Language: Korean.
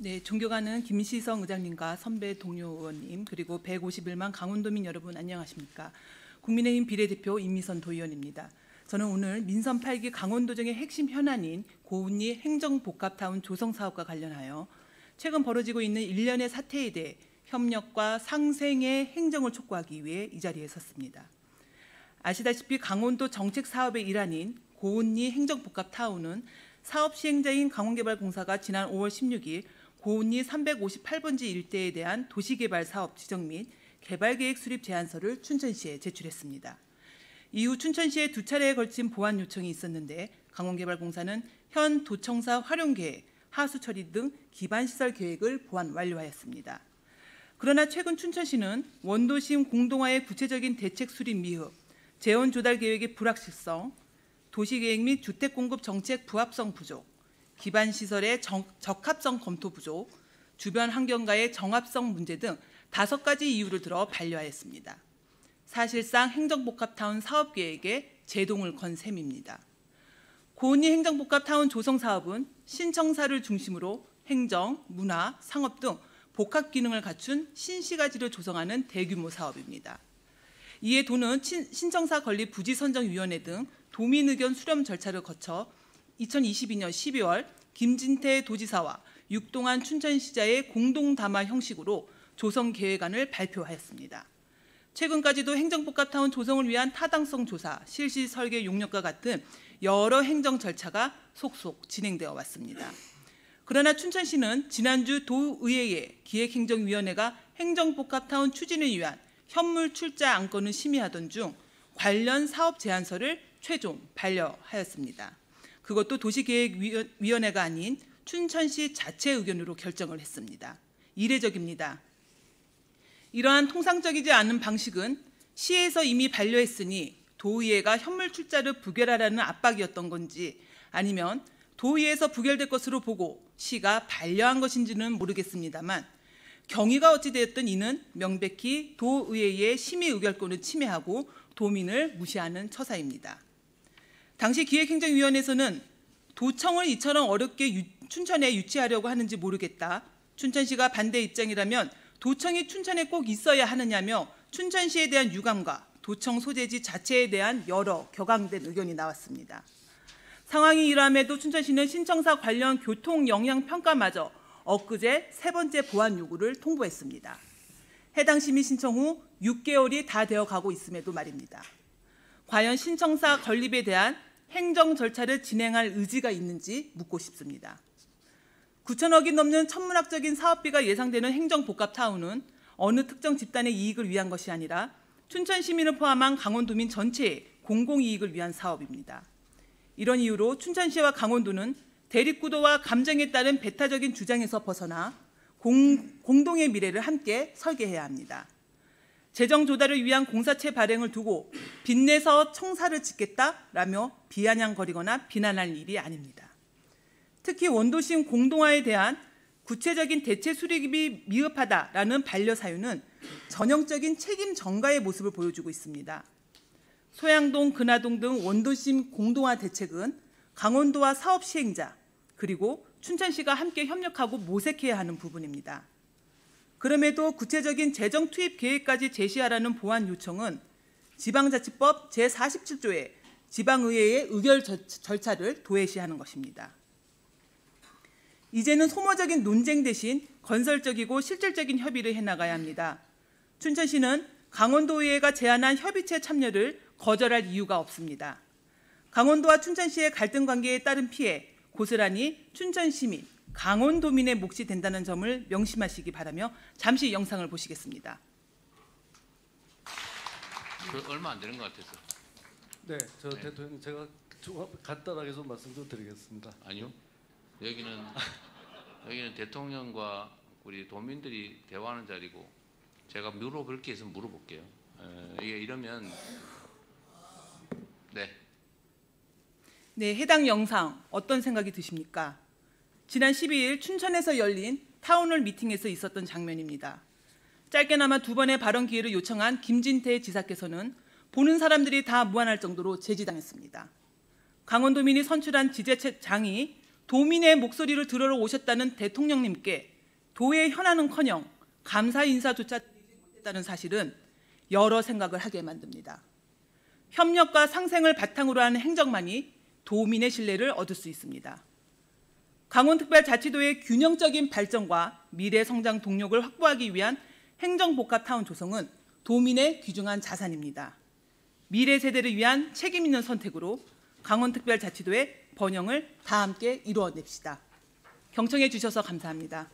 네, 존경하는 김시성 의장님과 선배 동료 의원님 그리고 151만 강원도민 여러분 안녕하십니까. 국민의힘 비례대표 임미선 도의원입니다. 저는 오늘 민선 8기 강원도정의 핵심 현안인 고운리 행정복합타운 조성사업과 관련하여 최근 벌어지고 있는 일련의 사태에 대해 협력과 상생의 행정을 촉구하기 위해 이 자리에 섰습니다. 아시다시피 강원도 정책 사업의 일환인 고운리 행정복합타운은 사업 시행자인 강원개발공사가 지난 5월 16일 고운리 358번지 일대에 대한 도시개발 사업 지정 및 개발계획 수립 제안서를 춘천시에 제출했습니다. 이후 춘천시에 두 차례에 걸친 보완 요청이 있었는데 강원개발공사는 현 도청사 활용계획, 하수처리 등 기반시설 계획을 보완 완료하였습니다. 그러나 최근 춘천시는 원도심 공동화의 구체적인 대책 수립 미흡, 재원 조달 계획의 불확실성, 도시계획 및 주택공급 정책 부합성 부족, 기반시설의 적합성 검토 부족, 주변 환경과의 정합성 문제 등 5가지 이유를 들어 반려하였습니다. 사실상 행정복합타운 사업계획에 제동을 건 셈입니다. 고운리 행정복합타운 조성사업은 신청사를 중심으로 행정, 문화, 상업 등 복합 기능을 갖춘 신시가지를 조성하는 대규모 사업입니다. 이에 도는 신청사 건립 부지선정위원회 등 도민 의견 수렴 절차를 거쳐 2022년 12월 김진태 도지사와 육동한 춘천시장의 공동담화 형식으로 조성계획안을 발표하였습니다. 최근까지도 행정복합타운 조성을 위한 타당성 조사, 실시 설계 용역과 같은 여러 행정 절차가 속속 진행되어 왔습니다. 그러나 춘천시는 지난주 도의회의 기획행정위원회가 행정복합타운 추진을 위한 현물 출자 안건을 심의하던 중 관련 사업 제안서를 최종 반려하였습니다. 그것도 도시계획위원회가 아닌 춘천시 자체 의견으로 결정을 했습니다. 이례적입니다. 이러한 통상적이지 않은 방식은 시에서 이미 반려했으니 도의회가 현물 출자를 부결하라는 압박이었던 건지 아니면 도의회에서 부결될 것으로 보고 시가 반려한 것인지는 모르겠습니다만 경위가 어찌되었든 이는 명백히 도의회의 심의 의결권을 침해하고 도민을 무시하는 처사입니다. 당시 기획행정위원회에서는 도청을 이처럼 어렵게 춘천에 유치하려고 하는지 모르겠다. 춘천시가 반대 입장이라면 도청이 춘천에 꼭 있어야 하느냐며 춘천시에 대한 유감과 도청 소재지 자체에 대한 여러 격앙된 의견이 나왔습니다. 상황이 이러함에도 춘천시는 신청사 관련 교통 영향 평가마저 엊그제 3번째 보완 요구를 통보했습니다. 해당 심의 신청 후 6개월이 다 되어 가고 있음에도 말입니다. 과연 신청사 건립에 대한 행정 절차를 진행할 의지가 있는지 묻고 싶습니다. 9천억이 넘는 천문학적인 사업비가 예상되는 행정복합타운은 어느 특정 집단의 이익을 위한 것이 아니라 춘천 시민을 포함한 강원도민 전체의 공공이익을 위한 사업입니다. 이런 이유로 춘천시와 강원도는 대립구도와 감정에 따른 배타적인 주장에서 벗어나 공동의 미래를 함께 설계해야 합니다. 재정 조달을 위한 공사체 발행을 두고 빚내서 청사를 짓겠다라며 비아냥거리거나 비난할 일이 아닙니다. 특히 원도심 공동화에 대한 구체적인 대체 수립이 미흡하다라는 반려 사유는 전형적인 책임 전가의 모습을 보여주고 있습니다. 소양동, 근하동 등 원도심 공동화 대책은 강원도와 사업 시행자 그리고 춘천시가 함께 협력하고 모색해야 하는 부분입니다. 그럼에도 구체적인 재정 투입 계획까지 제시하라는 보완 요청은 지방자치법 제47조의 지방의회의 의결 절차를 도외시하는 것입니다. 이제는 소모적인 논쟁 대신 건설적이고 실질적인 협의를 해나가야 합니다. 춘천시는 강원도의회가 제안한 협의체 참여를 거절할 이유가 없습니다. 강원도와 춘천시의 갈등 관계에 따른 피해 고스란히 춘천시민, 강원도민의 몫이 된다는 점을 명심하시기 바라며 잠시 영상을 보시겠습니다. 얼마 안 되는 것 같아서. 네, 대통령 제가 간단하게 좀 말씀 좀 드리겠습니다. 아니요. 여기는 대통령과 우리 도민들이 대화하는 자리고 제가 물어볼 게 있으면 물어볼게요. 이게 이러면 네, 해당 영상 어떤 생각이 드십니까? 지난 12일 춘천에서 열린 타운홀 미팅에서 있었던 장면입니다. 짧게나마 2번의 발언 기회를 요청한 김진태 지사께서는 보는 사람들이 다 무안할 정도로 제지당했습니다. 강원도민이 선출한 지자체장이 도민의 목소리를 들으러 오셨다는 대통령님께 도의 현안은커녕 감사 인사조차 드리지 못했다는 사실은 여러 생각을 하게 만듭니다. 협력과 상생을 바탕으로 하는 행정만이 도민의 신뢰를 얻을 수 있습니다. 강원특별자치도의 균형적인 발전과 미래 성장 동력을 확보하기 위한 행정복합타운 조성은 도민의 귀중한 자산입니다. 미래 세대를 위한 책임 있는 선택으로 강원특별자치도의 번영을 다 함께 이루어냅시다. 경청해 주셔서 감사합니다.